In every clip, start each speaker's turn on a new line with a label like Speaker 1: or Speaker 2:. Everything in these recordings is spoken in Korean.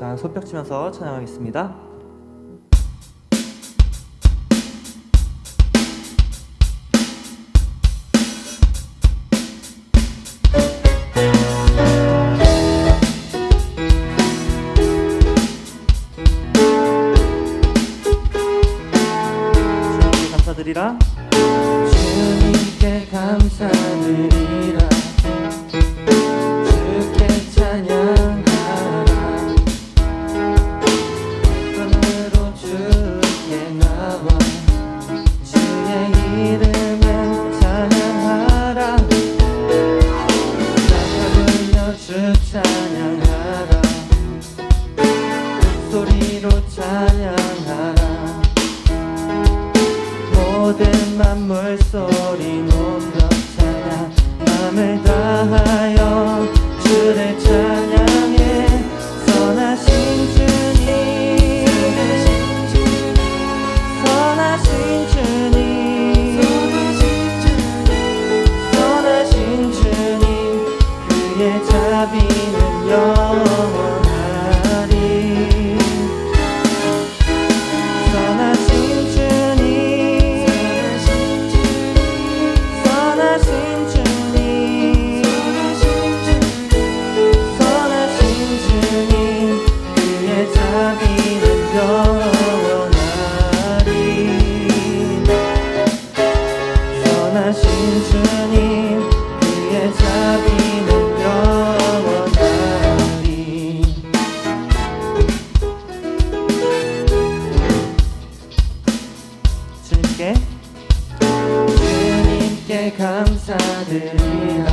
Speaker 1: 시간 손뼉 치면서 찬양하겠습니다. 주님께 감사드리라.
Speaker 2: 주님께 감사드리라. 주께 찬양하라. 손으로 주께 나와 주의 이름을 찬양하라. 나팔 불려 주 찬양하라. 소리로 찬양하라. 모든 만물 소리 높여 찬양. 맘을 다하여 주를 찬양해. 선하신 주님, 선하신 주님, 선하신 주님, 그의 자비는 영원하리. 선하신 주님, 선하신 주님, 선하신 주님, 그의 자비는 영원하리. 선하신 주님, 그의 자비는 영원하리. 주님께 감사드리라.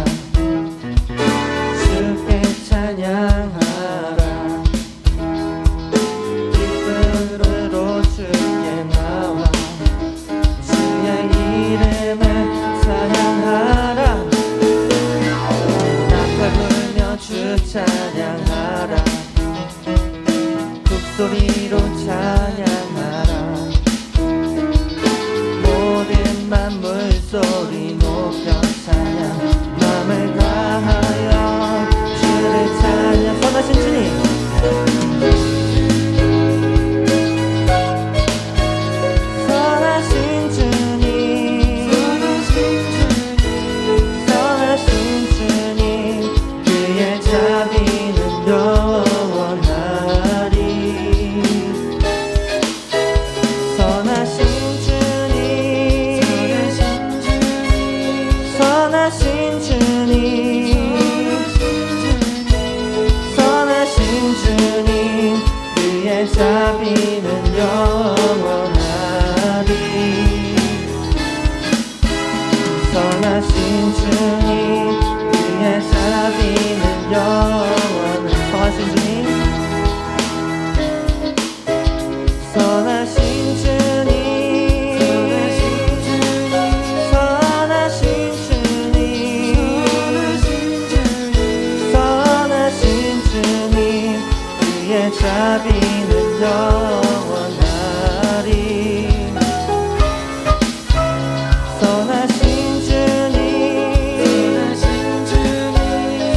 Speaker 2: 주께 찬양하라. 기쁨으로 주께 나와 주의 이름을 찬양하라. 나팔 불며 주 찬양하라. 북소리로 찬양하라. 모든 만물 소리 높여 찬양. 맘을 다하여 주를 찬양. 선하신 주님, 선하신 주님, 선하신 주님, 그의 자비는 영원하리. 선하신 주님, 선하신 주님, 선하신 주님, 그의 자비는 영원하리. 선하신 주님, 그의 자비는 영원하리. 선하신 주님, 선하신 주님, 선하신 주님, 선하신 주님, 그의 자비는 영원하리. 선하신 주님,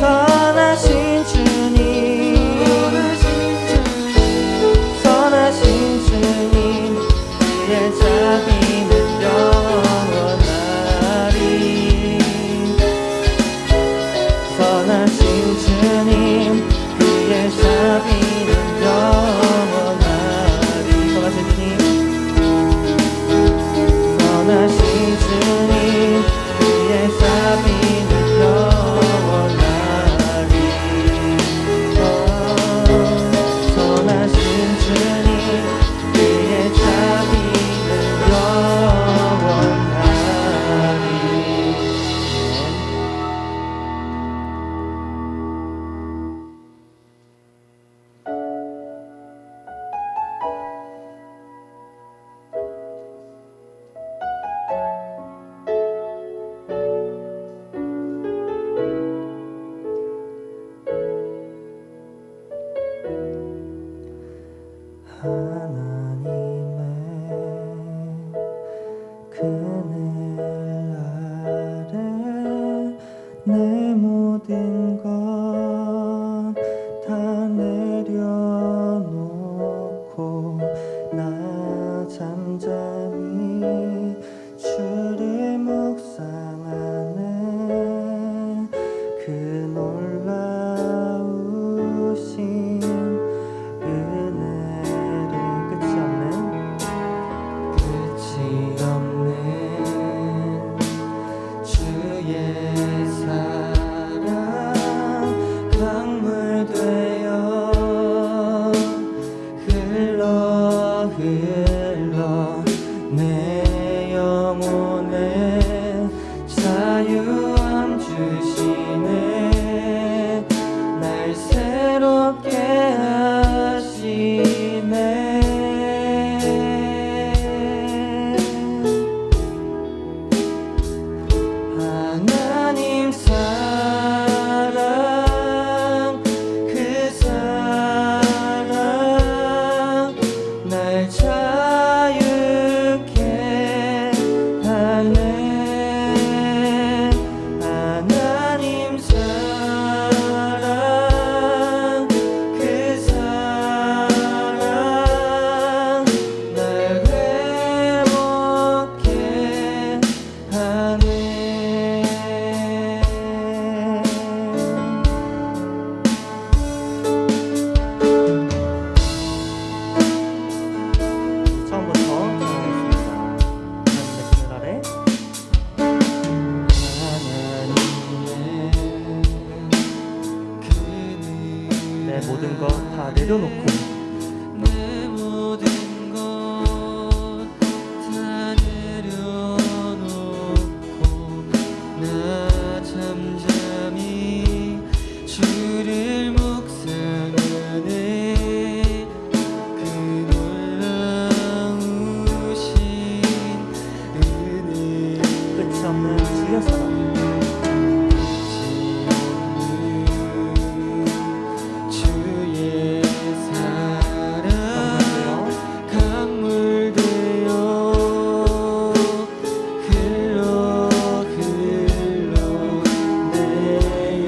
Speaker 2: 선하신 주님, 선하신 주님, 그의 자비는 영원하리. 선하신 주님, 그의 자비는 영원하리. 선하신 주님, 선하신 주님, 그의 자비는 영원하리. 선하신 주님, 그의 자비는 영원하리. 하나님의 그늘 아래 내 모든 것 다 내려 회복케 하시네. 하나님 사랑 그 사랑 날 자유케 하네. 하나님 사랑 그 사랑 날 회복케 하네.
Speaker 1: 처음부터 찬양하겠습니다. 하나님의 그늘 아래. 내 모든 것 다 내려놓고
Speaker 2: 내 모든 것 다 내려놓고 나 잠잠히 주를 묵상하네. 그 놀라우신 은혜
Speaker 1: 끝이 없는 주의 사랑.
Speaker 2: 주의 사랑
Speaker 1: 강물되어
Speaker 2: 강물되어 흘러 내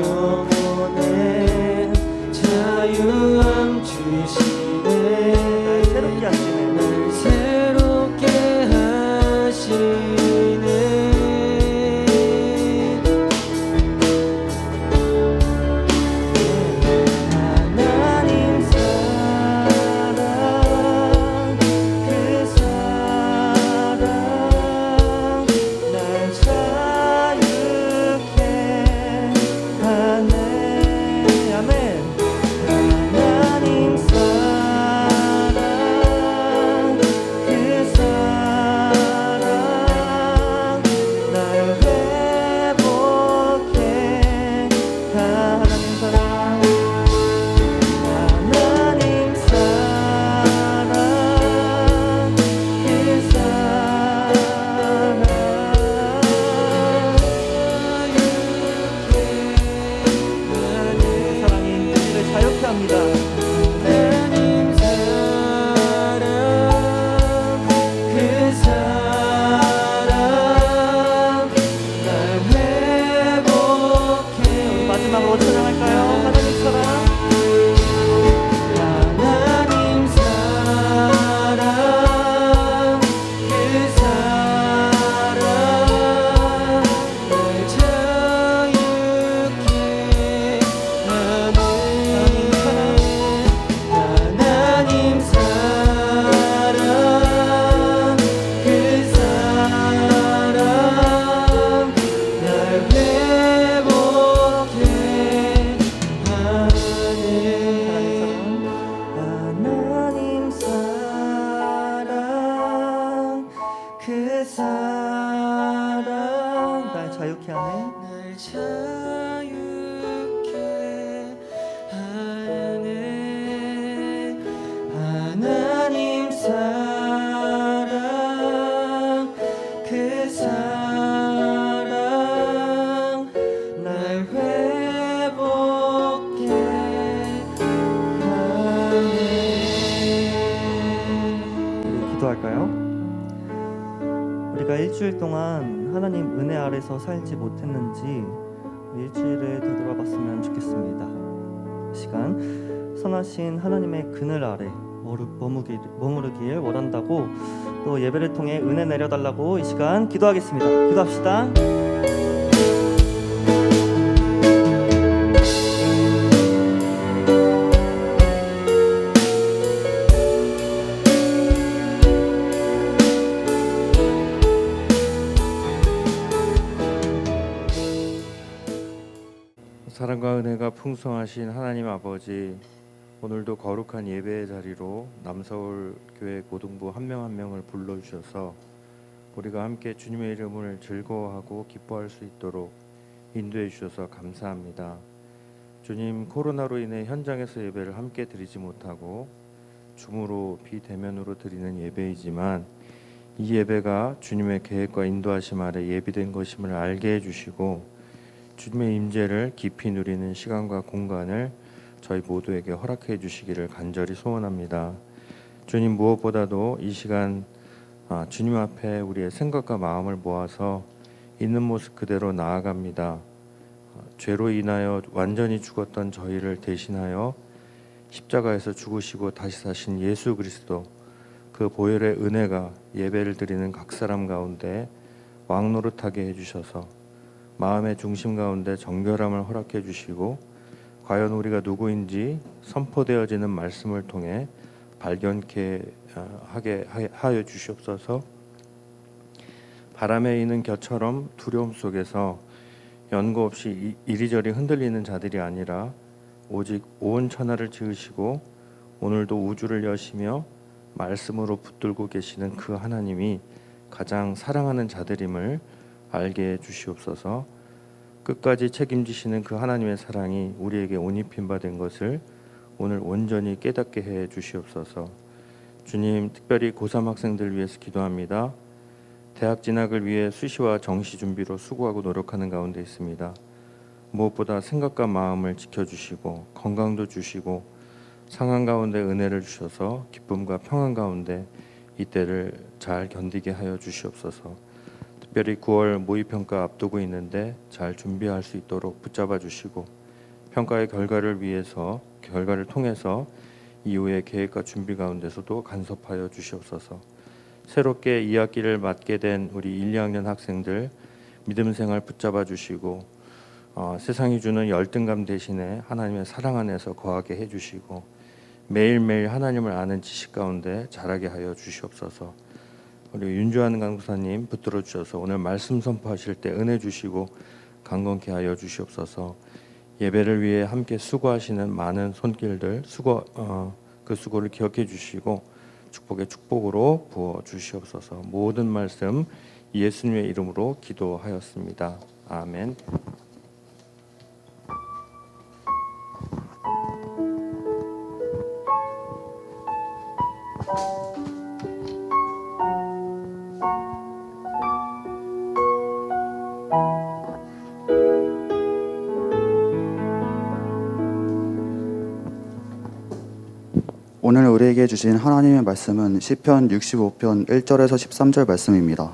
Speaker 2: 영혼에 자유함 주시네.
Speaker 1: 새롭게 하시네.
Speaker 2: 날 새롭게 하시네. 하나님 사랑 그 사랑 날 자유케 하네.
Speaker 1: 아멘.
Speaker 2: 하나님 사랑 그 사랑 날 회복케
Speaker 1: 하나님 사랑.
Speaker 2: 하나님 사랑 그 사랑
Speaker 1: 그 사랑이 우리를 자유케 합니다.
Speaker 2: 하나님 사랑 그 사랑 날 회복해.
Speaker 1: 마지막으로 찬양할까요? 하나님 사랑.
Speaker 2: 하나님 사랑 그 사랑 날 자유케 하네. 하나님 사랑 그 사랑 날 회복해 하네. 하나님 사랑 그 사랑
Speaker 1: 날 자유케 하네.
Speaker 2: 날 자유케 하네. 하나님 사랑 그 사랑 날 회복케 하네.
Speaker 1: 우리 기도할까요? 우리가 일주일 동안 하나님 은혜 아래서 살지 못했는지 일주일을 되돌아봤으면 좋겠습니다. 이 시간 선하신 하나님의 그늘 아래 머무르길 원한다고, 또 예배를 통해 은혜 내려달라고 이 시간 기도하겠습니다. 기도합시다.
Speaker 3: 사랑과 은혜가 풍성하신 하나님 아버지, 오늘도 거룩한 예배의 자리로 남서울 교회 고등부 한 명 한 명을 불러주셔서 우리가 함께 주님의 이름을 즐거워하고 기뻐할 수 있도록 인도해 주셔서 감사합니다. 주님, 코로나로 인해 현장에서 예배를 함께 드리지 못하고 줌으로 비대면으로 드리는 예배이지만 이 예배가 주님의 계획과 인도하심 아래 예비된 것임을 알게 해주시고 주님의 임재를 깊이 누리는 시간과 공간을 저희 모두에게 허락해 주시기를 간절히 소원합니다. 주님, 무엇보다도 이 시간 주님 앞에 우리의 생각과 마음을 모아서 있는 모습 그대로 나아갑니다. 죄로 인하여 완전히 죽었던 저희를 대신하여 십자가에서 죽으시고 다시 사신 예수 그리스도, 그 보혈의 은혜가 예배를 드리는 각 사람 가운데 왕노릇하게 해주셔서 마음의 중심 가운데 정결함을 허락해 주시고 과연 우리가 누구인지 선포되어지는 말씀을 통해 발견케 하게 하여 주시옵소서. 바람에 이는 겨처럼 두려움 속에서 연고 없이 이리저리 흔들리는 자들이 아니라 오직 온 천하를 지으시고 오늘도 우주를 여시며 말씀으로 붙들고 계시는 그 하나님이 가장 사랑하는 자들임을 알게 해 주시옵소서. 끝까지 책임지시는 그 하나님의 사랑이 우리에게 옷 입힌 바 된 것을 오늘 온전히 깨닫게 해 주시옵소서. 주님, 특별히 고3 학생들 위해서 기도합니다. 대학 진학을 위해 수시와 정시 준비로 수고하고 노력하는 가운데 있습니다. 무엇보다 생각과 마음을 지켜주시고 건강도 주시고 상한 가운데 은혜를 주셔서 기쁨과 평안 가운데 이때를 잘 견디게 하여 주시옵소서. 특별히 9월 모의평가 앞두고 있는데 잘 준비할 수 있도록 붙잡아 주시고 평가의 결과를 통해서 이후의 계획과 준비 가운데서도 간섭하여 주시옵소서. 새롭게 2학기를 맞게 된 우리 1, 2학년 학생들 믿음 생활 붙잡아 주시고 세상이 주는 열등감 대신에 하나님의 사랑 안에서 거하게 해주시고 매일매일 하나님을 아는 지식 가운데 자라게 하여 주시옵소서. 우리 윤주환 강사님 붙들어 주셔서 오늘 말씀 선포하실 때 은혜 주시고 강건케 하여 주시옵소서. 예배를 위해 함께 수고하시는 많은 손길들 그 수고를 기억해 주시고 축복의 축복으로 부어 주시옵소서. 모든 말씀 예수님의 이름으로 기도하였습니다. 아멘.
Speaker 4: 오늘 우리에게 주신 하나님의 말씀은 시편 65편 1절에서 13절 말씀입니다.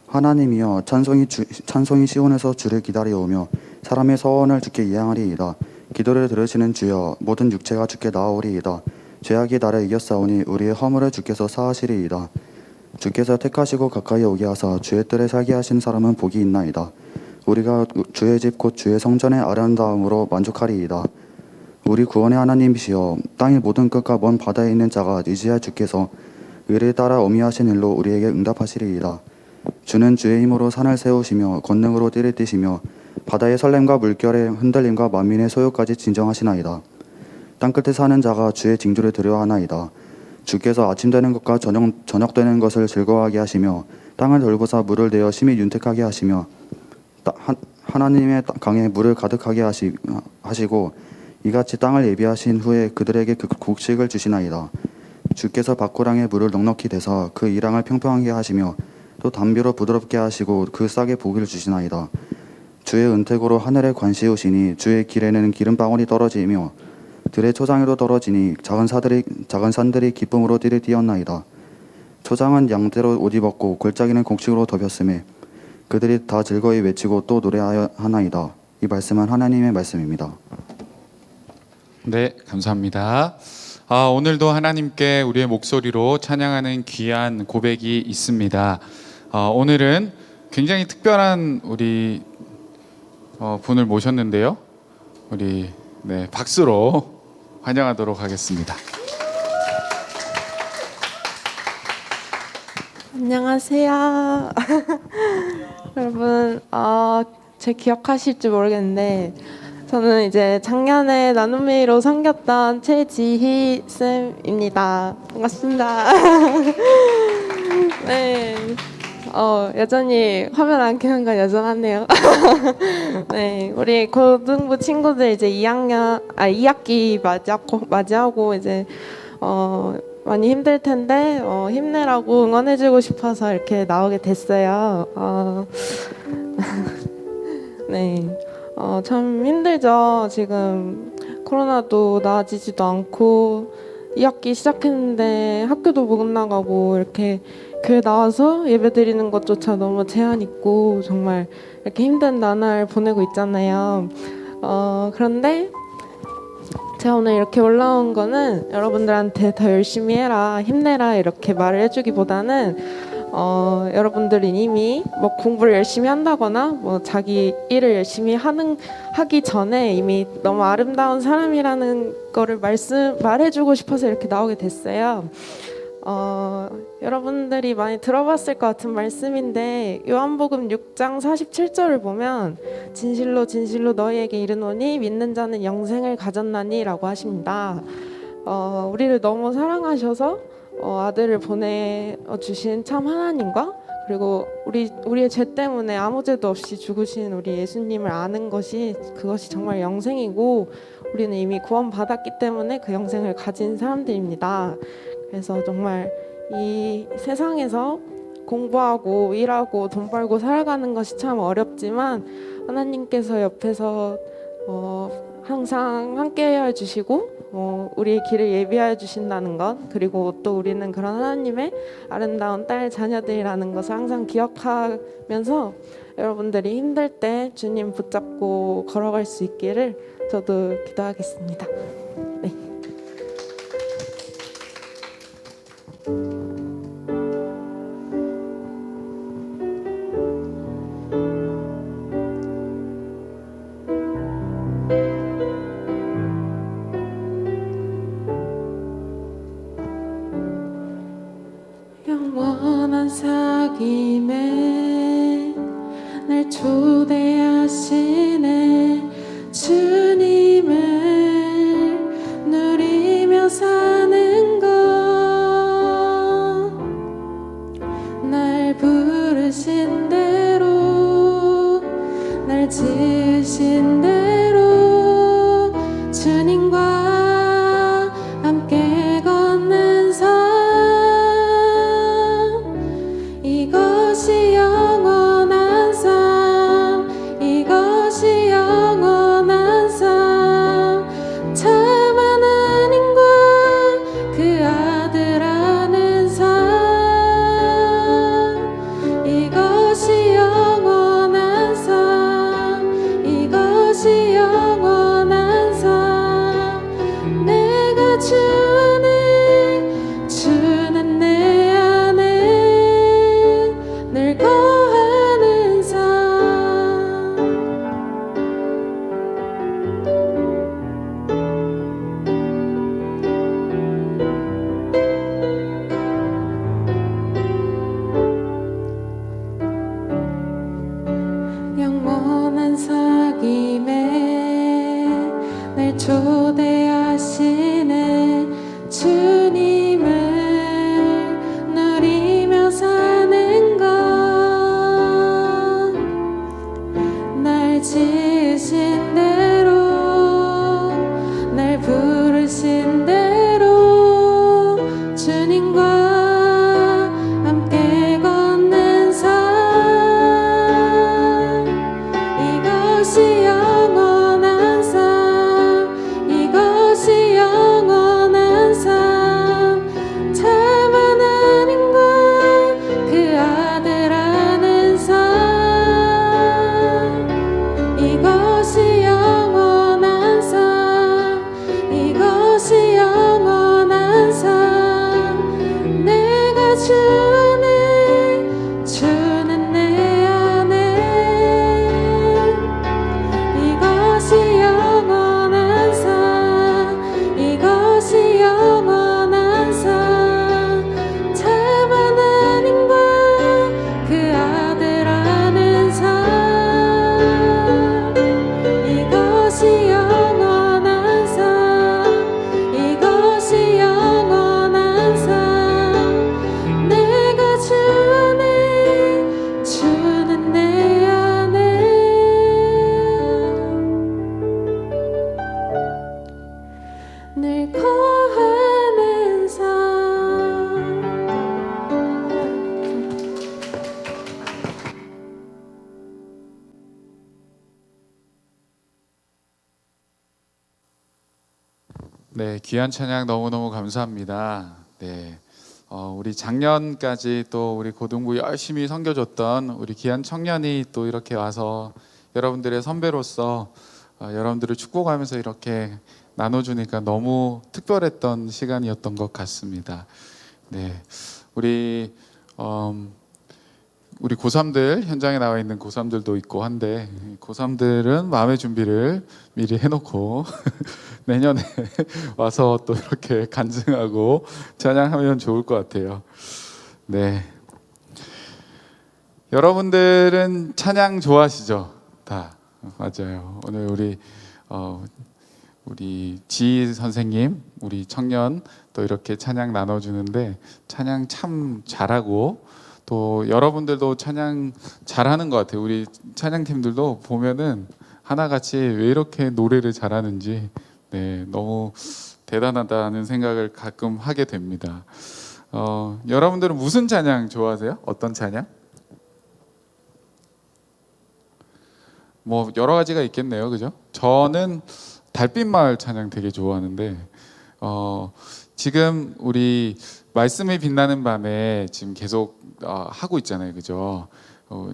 Speaker 4: 하나님이여, 찬송이 시온에서 주를 기다려오며 사람의 서원을 주께 예양하리이다. 기도를 들으시는 주여, 모든 육체가 주께 나아오리이다. 죄악이 나를 이겼사오니 우리의 허물을 주께서 사하시리이다. 주께서 택하시고 가까이 오게 하사 주의 뜰에 살게 하신 사람은 복이 있나이다. 우리가 주의 집 곧 주의 성전의 아름다움으로 만족하리이다. 우리 구원의 하나님이시여, 땅의 모든 끝과 먼 바다에 있는 자가 의지할 주께서 의를 따라 어미하신 일로 우리에게 응답하시리이다. 주는 주의 힘으로 산을 세우시며 권능으로 띠를 띠시며 바다의 설렘과 물결의 흔들림과 만민의 소요까지 진정하시나이다. 땅끝에 사는 자가 주의 징조를 두려워하나이다. 주께서 아침 되는 것과 저녁 되는 것을 즐거워하게 하시며 땅을 돌보사 물을 내어 심히 윤택하게 하시며 하나님의 강에 물을 가득하게 하시고 이같이 땅을 예비하신 후에 그들에게 그 곡식을 주시나이다. 주께서 밭고랑에 물을 넉넉히 대사 그 이랑을 평평하게 하시며 또 담비로 부드럽게 하시고 그 싹에 복을 주시나이다. 주의 은택으로 하늘에 관시우시니 주의 길에는 기름방울이 떨어지며 들의 초장에도 떨어지니 작은 산들이 기쁨으로 띠를 띄었나이다. 초장은 양떼로 옷 입었고 골짜기는 곡식으로 덮였음에 그들이 다 즐거이 외치고 또 노래하나이다. 이 말씀은 하나님의 말씀입니다.
Speaker 5: 네, 감사합니다. 오늘도 하나님께 우리의 목소리로 찬양하는 귀한 고백이 있습니다. 오늘은 굉장히 특별한 우리 분을 모셨는데요. 우리 박수로 환영하도록 하겠습니다.
Speaker 6: 안녕하세요. 여러분, 제 기억하실지 모르겠는데 저는 이제 작년에 나눔회의로 섬겼던 최지희 쌤입니다. 반갑습니다. 네, 여전히 화면 안 켜는 건 여전하네요. 네, 우리 고등부 친구들 이제 2학기 맞이하고 이제 많이 힘들 텐데 힘내라고 응원해주고 싶어서 이렇게 나오게 됐어요. 네, 참 힘들죠. 지금 코로나도 나아지지도 않고 2학기 시작했는데 학교도 못 나가고 이렇게 교회 나와서 예배 드리는 것조차 너무 제한 있고 정말 이렇게 힘든 나날 보내고 있잖아요. 그런데 제가 오늘 이렇게 올라온 거는 여러분들한테 더 열심히 해라, 힘내라 이렇게 말을 해주기보다는 여러분들이 이미 뭐 공부를 열심히 한다거나 뭐 자기 일을 열심히 하기 전에 이미 너무 아름다운 사람이라는 거를 말해주고 싶어서 이렇게 나오게 됐어요. 여러분들이 많이 들어봤을 것 같은 말씀인데 요한복음 6장 47절을 보면 진실로 진실로 너희에게 이르노니 믿는 자는 영생을 가졌나니 라고 하십니다. 우리를 너무 사랑하셔서 아들을 보내주신 참 하나님과 그리고 우리의 죄 때문에 아무 죄도 없이 죽으신 우리 예수님을 아는 그것이 정말 영생이고 우리는 이미 구원받았기 때문에 그 영생을 가진 사람들입니다. 그래서 정말 이 세상에서 공부하고 일하고 돈 벌고 살아가는 것이 참 어렵지만 하나님께서 옆에서 항상 함께해 주시고 우리의 길을 예비하여 주신다는 것, 그리고 또 우리는 그런 하나님의 아름다운 딸 자녀들이라는 것을 항상 기억하면서 여러분들이 힘들 때 주님 붙잡고 걸어갈 수 있기를 저도 기도하겠습니다. 네. 영원한 사귐에 날 초대하시네 주님을 누리며 사는 것 날 부르신 대로 날 지으신 대로 주님과 함께 걷는 삶 이것이 영원한 삶 이것이 영원한 삶 참 하나님과 그 아들 아는 삶 이것이 영원한 삶 이것이 영원한 삶 내가 주는 내 안에 늘 거하는 삶 영원한 사귐에 날 초대하시네 주님을 누리며 사는 것 날 지으신 대로 날 부르신 대로 주님과 함께 걷는 삶 이것이 영원한 삶 이것이 영원한 삶 참 하나님과 그 아들 아는 삶 이것이 영원한
Speaker 5: 네, 귀한 찬양 너무너무 감사합니다. 네, 우리 작년까지 또 우리 고등부 열심히 섬겨줬던 우리 귀한 청년이 또 이렇게 와서 여러분들의 선배로서 여러분들을 축복하면서 이렇게 나눠주니까 너무 특별했던 시간이었던 것 같습니다. 네, 우리 고3들 현장에 나와 있는 고3들도 있고 한데 고3들은 마음의 준비를 미리 해놓고 내년에 와서 또 이렇게 간증하고 찬양하면 좋을 것 같아요. 네, 여러분들은 찬양 좋아하시죠? 다 맞아요. 오늘 우리 지희 선생님, 우리 청년 또 이렇게 찬양 나눠주는데 찬양 참 잘하고 또 여러분들도 찬양 잘하는 것 같아요. 우리 찬양팀들도 보면은 하나같이 왜 이렇게 노래를 잘하는지 너무 대단하다는 생각을 가끔 하게 됩니다. 여러분들은 무슨 찬양 좋아하세요? 어떤 찬양? 뭐 여러 가지가 있겠네요, 그죠? 저는 달빛마을 찬양 되게 좋아하는데 지금 우리 말씀이 빛나는 밤에 지금 계속 하고 있잖아요, 그죠?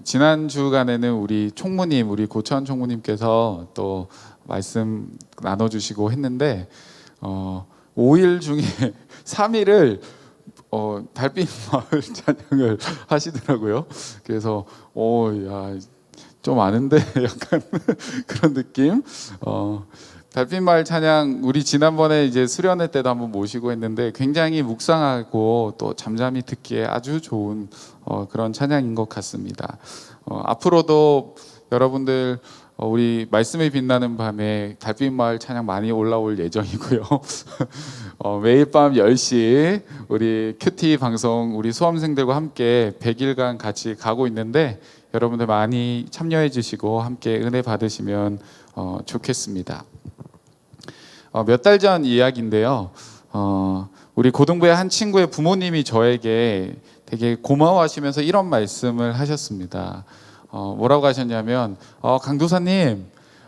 Speaker 5: 지난 주간에는 우리 총무님, 우리 고천 총무님께서 또 말씀 나눠주시고 했는데 5일 중에 3일을 달빛마을 찬양을 하시더라고요. 그래서 야, 좀 아는데 약간 그런 느낌. 달빛마을 찬양 우리 지난번에 이제 수련회 때도 한번 모시고 했는데 굉장히 묵상하고 또 잠잠히 듣기에 아주 좋은 그런 찬양인 것 같습니다. 앞으로도 여러분들 우리 말씀이 빛나는 밤에 달빛마을 찬양 많이 올라올 예정이고요. 매일 밤 10시 우리 큐티 방송 우리 수험생들과 함께 100일간 같이 가고 있는데 여러분들 많이 참여해 주시고 함께 은혜 받으시면 좋겠습니다. 몇 달 전 이야기인데요. 우리 고등부의 한 친구의 부모님이 저에게 되게 고마워하시면서 이런 말씀을 하셨습니다. 뭐라고 하셨냐면 강도사님,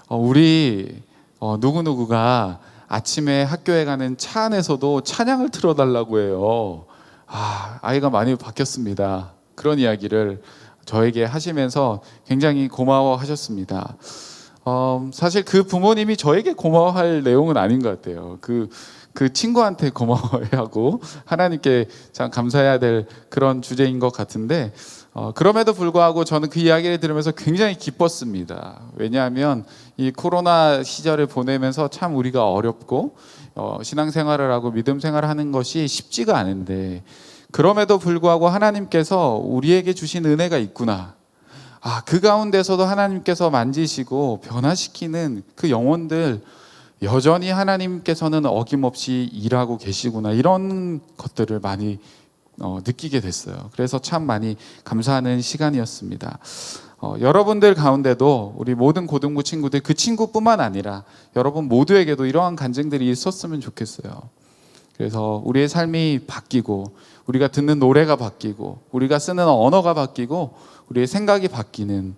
Speaker 5: 우리 누구누구가 아침에 학교에 가는 차 안에서도 찬양을 틀어달라고 해요. 아이가 많이 바뀌었습니다. 그런 이야기를 저에게 하시면서 굉장히 고마워하셨습니다. 사실 그 부모님이 저에게 고마워할 내용은 아닌 것 같아요. 그 친구한테 고마워해야 하고 하나님께 참 감사해야 될 그런 주제인 것 같은데 그럼에도 불구하고 저는 그 이야기를 들으면서 굉장히 기뻤습니다. 왜냐하면 이 코로나 시절을 보내면서 참 우리가 어렵고 신앙생활을 하고 믿음 생활을 하는 것이 쉽지가 않은데 그럼에도 불구하고 하나님께서 우리에게 주신 은혜가 있구나. 그 가운데서도 하나님께서 만지시고 변화시키는 그 영혼들 여전히 하나님께서는 어김없이 일하고 계시구나 이런 것들을 많이 느끼게 됐어요. 그래서 참 많이 감사하는 시간이었습니다. 여러분들 가운데도 우리 모든 고등부 친구들 그 친구뿐만 아니라 여러분 모두에게도 이러한 간증들이 있었으면 좋겠어요. 그래서 우리의 삶이 바뀌고 우리가 듣는 노래가 바뀌고 우리가 쓰는 언어가 바뀌고 우리의 생각이 바뀌는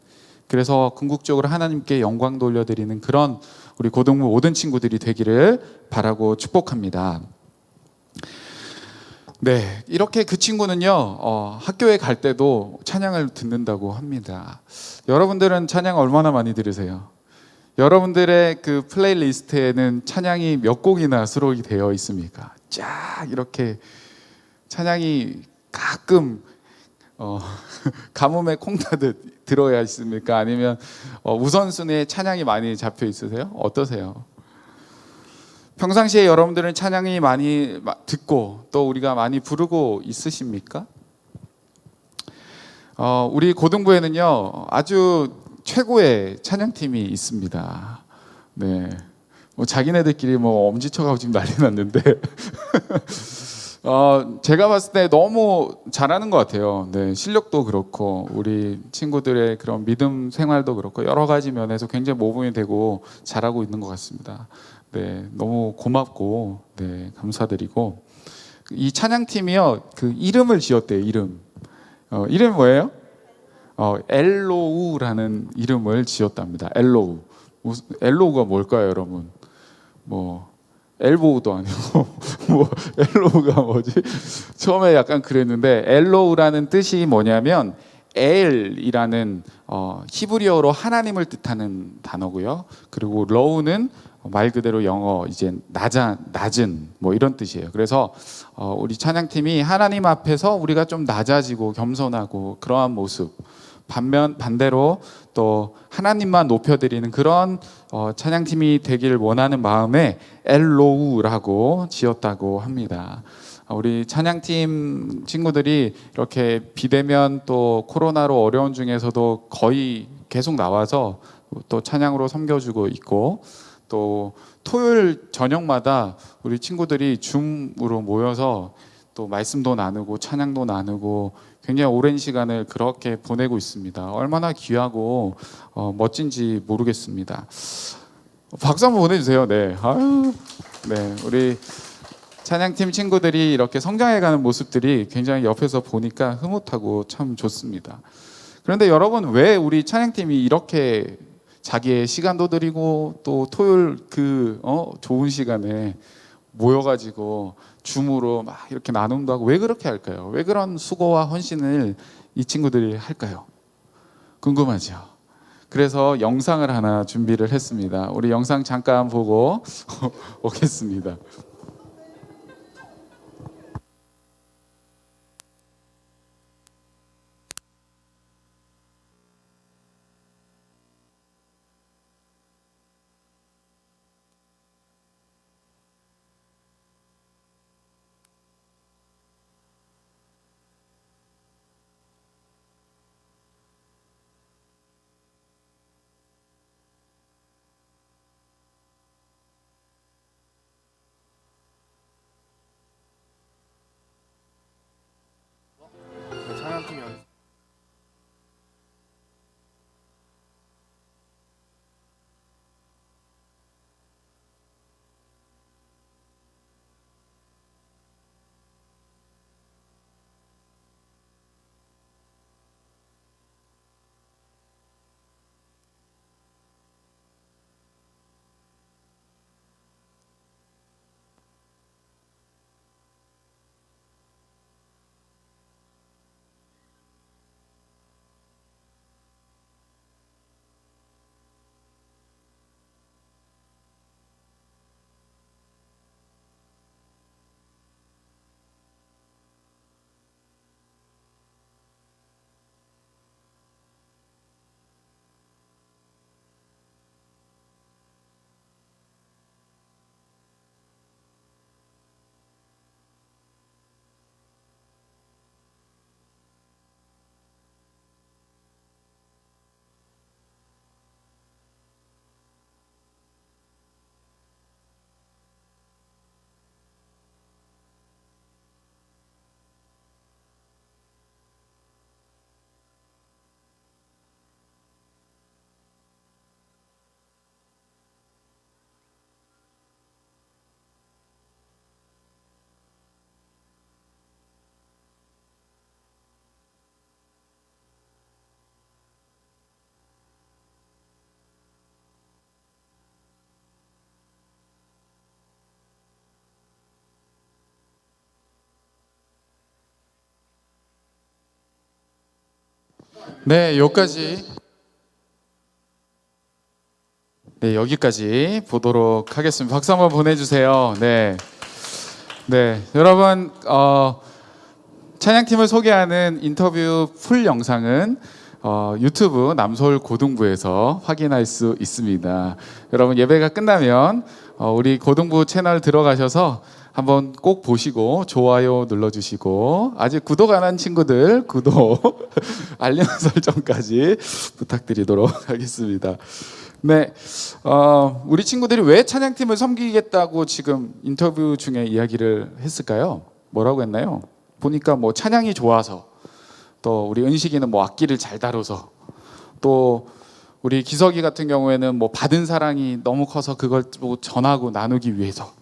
Speaker 5: 그래서 궁극적으로 하나님께 영광 돌려드리는 그런 우리 고등부 모든 친구들이 되기를 바라고 축복합니다. 네, 이렇게 그 친구는요 학교에 갈 때도 찬양을 듣는다고 합니다. 여러분들은 찬양 얼마나 많이 들으세요? 여러분들의 그 플레이리스트에는 찬양이 몇 곡이나 수록이 되어 있습니까? 쫙 이렇게 찬양이 가끔 가뭄에 콩나듯 들어야 있습니까? 아니면 우선순위에 찬양이 많이 잡혀 있으세요? 어떠세요? 평상시에 여러분들은 찬양이 많이 듣고 또 우리가 많이 부르고 있으십니까? 우리 고등부에는요 아주 최고의 찬양팀이 있습니다. 네, 뭐 자기네들끼리 뭐 엄지척하고 지금 난리 났는데 제가 봤을 때 너무 잘하는 것 같아요. 네, 실력도 그렇고 우리 친구들의 그런 믿음 생활도 그렇고 여러 가지 면에서 굉장히 모범이 되고 잘하고 있는 것 같습니다. 네, 너무 고맙고 네, 감사드리고 이 찬양팀이요 그 이름을 지었대요. 이름 뭐예요? 엘로우라는 이름을 지었답니다. 엘로우가 뭘까요, 여러분? 뭐 엘보우도 아니고 뭐 엘로우가 뭐지? 처음에 약간 그랬는데 엘로우라는 뜻이 뭐냐면 엘이라는 히브리어로 하나님을 뜻하는 단어고요. 그리고 러우는 말 그대로 영어 이제 낮은 뭐 이런 뜻이에요. 그래서 우리 찬양팀이 하나님 앞에서 우리가 좀 낮아지고 겸손하고 그러한 모습, 반대로 또 하나님만 높여드리는 그런 찬양팀이 되기를 원하는 마음에 엘로우라고 지었다고 합니다. 우리 찬양팀 친구들이 이렇게 비대면 또 코로나로 어려운 중에서도 거의 계속 나와서 또 찬양으로 섬겨주고 있고, 또 토요일 저녁마다 우리 친구들이 줌으로 모여서 또 말씀도 나누고 찬양도 나누고 굉장히 오랜 시간을 그렇게 보내고 있습니다. 얼마나 귀하고 멋진지 모르겠습니다. 박수 한번 보내주세요. 네, 아유, 네, 우리 찬양팀 친구들이 이렇게 성장해가는 모습들이 굉장히 옆에서 보니까 흐뭇하고 참 좋습니다. 그런데 여러분, 왜 우리 찬양팀이 이렇게 자기의 시간도 드리고 또 토요일 좋은 시간에 모여가지고 줌으로 막 이렇게 나눔도 하고 왜 그렇게 할까요? 왜 그런 수고와 헌신을 이 친구들이 할까요? 궁금하죠? 그래서 영상을 하나 준비를 했습니다. 우리 영상 잠깐 보고 오겠습니다.
Speaker 3: 찬양팀 연
Speaker 5: 네, 여기까지 보도록 하겠습니다. 박수 한번 보내주세요. 네, 여러분, 찬양팀을 소개하는 인터뷰 풀 영상은 유튜브 남서울 고등부에서 확인할 수 있습니다. 여러분, 예배가 끝나면 우리 고등부 채널 들어가셔서 한번 꼭 보시고 좋아요 눌러주시고, 아직 구독 안 한 친구들 구독, 알림 설정까지 부탁드리도록 하겠습니다. 네, 우리 친구들이 왜 찬양팀을 섬기겠다고 지금 인터뷰 중에 이야기를 했을까요? 뭐라고 했나요? 보니까 뭐 찬양이 좋아서, 또 우리 은식이는 뭐 악기를 잘 다뤄서, 또 우리 기석이 같은 경우에는 뭐 받은 사랑이 너무 커서 그걸 또 전하고 나누기 위해서,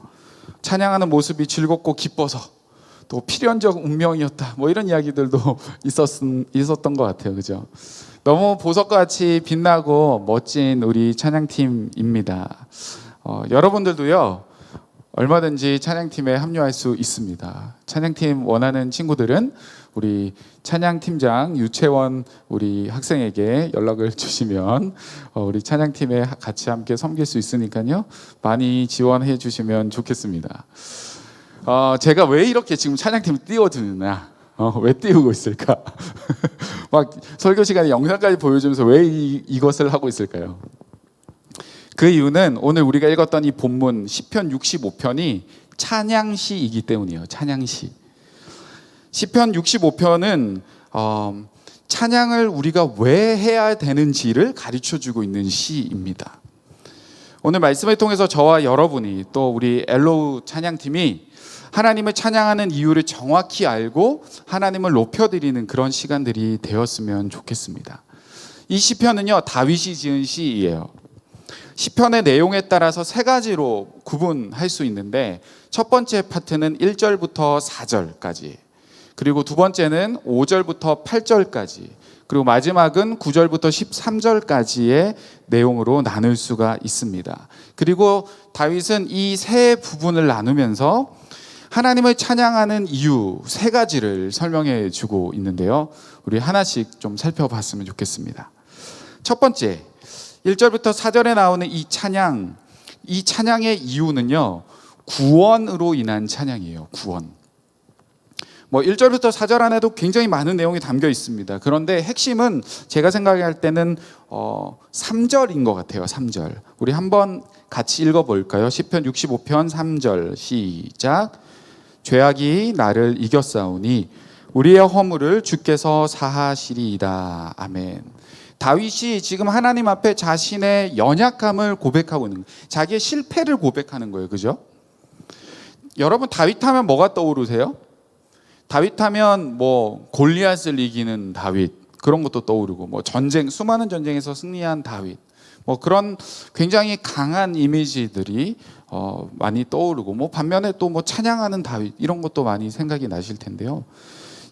Speaker 5: 찬양하는 모습이 즐겁고 기뻐서, 또 필연적 운명이었다, 뭐 이런 이야기들도 있었던 것 같아요. 그죠? 너무 보석과 같이 빛나고 멋진 우리 찬양팀입니다. 여러분들도요, 얼마든지 찬양팀에 합류할 수 있습니다. 찬양팀 원하는 친구들은 우리 찬양팀장 유채원 우리 학생에게 연락을 주시면 우리 찬양팀에 같이 함께 섬길 수 있으니까요. 많이 지원해 주시면 좋겠습니다. 제가 왜 이렇게 지금 찬양팀을 띄워드느냐? 왜 띄우고 있을까? 막 설교 시간에 영상까지 보여주면서 왜 이것을 하고 있을까요? 그 이유는 오늘 우리가 읽었던 이 본문 시편 65편이 찬양시이기 때문이에요. 찬양시. 시편 65편은 찬양을 우리가 왜 해야 되는지를 가르쳐주고 있는 시입니다. 오늘 말씀을 통해서 저와 여러분이 또 우리 엘로우 찬양팀이 하나님을 찬양하는 이유를 정확히 알고 하나님을 높여드리는 그런 시간들이 되었으면 좋겠습니다. 이 시편은요, 다윗이 지은 시이에요. 시편의 내용에 따라서 세 가지로 구분할 수 있는데, 첫 번째 파트는 1절부터 4절까지, 그리고 두 번째는 5절부터 8절까지, 그리고 마지막은 9절부터 13절까지의 내용으로 나눌 수가 있습니다. 그리고 다윗은 이 세 부분을 나누면서 하나님을 찬양하는 이유 세 가지를 설명해 주고 있는데요. 우리 하나씩 좀 살펴봤으면 좋겠습니다. 첫 번째, 1절부터 4절에 나오는 이 찬양의 이유는요, 구원으로 인한 찬양이에요. 구원. 1절부터 4절 안에도 굉장히 많은 내용이 담겨 있습니다. 그런데 핵심은 제가 생각할 때는 3절인 것 같아요. 3절. 우리 한번 같이 읽어볼까요? 시편 65편 3절 시작. 죄악이 나를 이겼사오니 우리의 허물을 주께서 사하시리이다. 아멘. 다윗이 지금 하나님 앞에 자신의 연약함을 고백하고 있는 거예요. 자기의 실패를 고백하는 거예요. 그죠? 여러분, 다윗 하면 뭐가 떠오르세요? 다윗 하면 골리앗을 이기는 다윗, 그런 것도 떠오르고, 수많은 전쟁에서 승리한 다윗, 그런 굉장히 강한 이미지들이 많이 떠오르고, 반면에 또 찬양하는 다윗, 이런 것도 많이 생각이 나실 텐데요.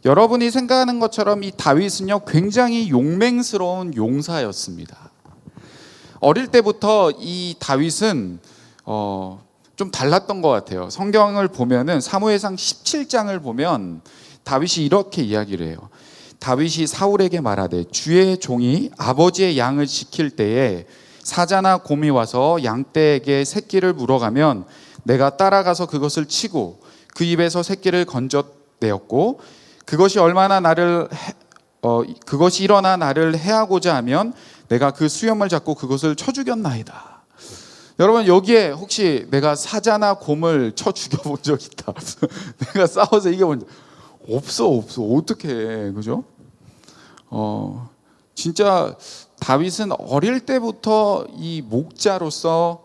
Speaker 5: 여러분이 생각하는 것처럼 이 다윗은요, 굉장히 용맹스러운 용사였습니다. 어릴 때부터 이 다윗은 좀 달랐던 것 같아요. 성경을 보면은 사무엘상 17장을 보면 다윗이 이렇게 이야기를 해요. 다윗이 사울에게 말하되 주의 종이 아버지의 양을 지킬 때에 사자나 곰이 와서 양떼에게 새끼를 물어가면 내가 따라가서 그것을 치고 그 입에서 새끼를 건져내었고 그것이 일어나 나를 해하고자 하면 내가 그 수염을 잡고 그것을 쳐 죽였나이다. 여러분, 여기에 혹시 내가 사자나 곰을 쳐 죽여본 적 있다? 내가 싸워서 이겨본 적 없어. 어떻게 해, 그죠? 진짜 다윗은 어릴 때부터 이 목자로서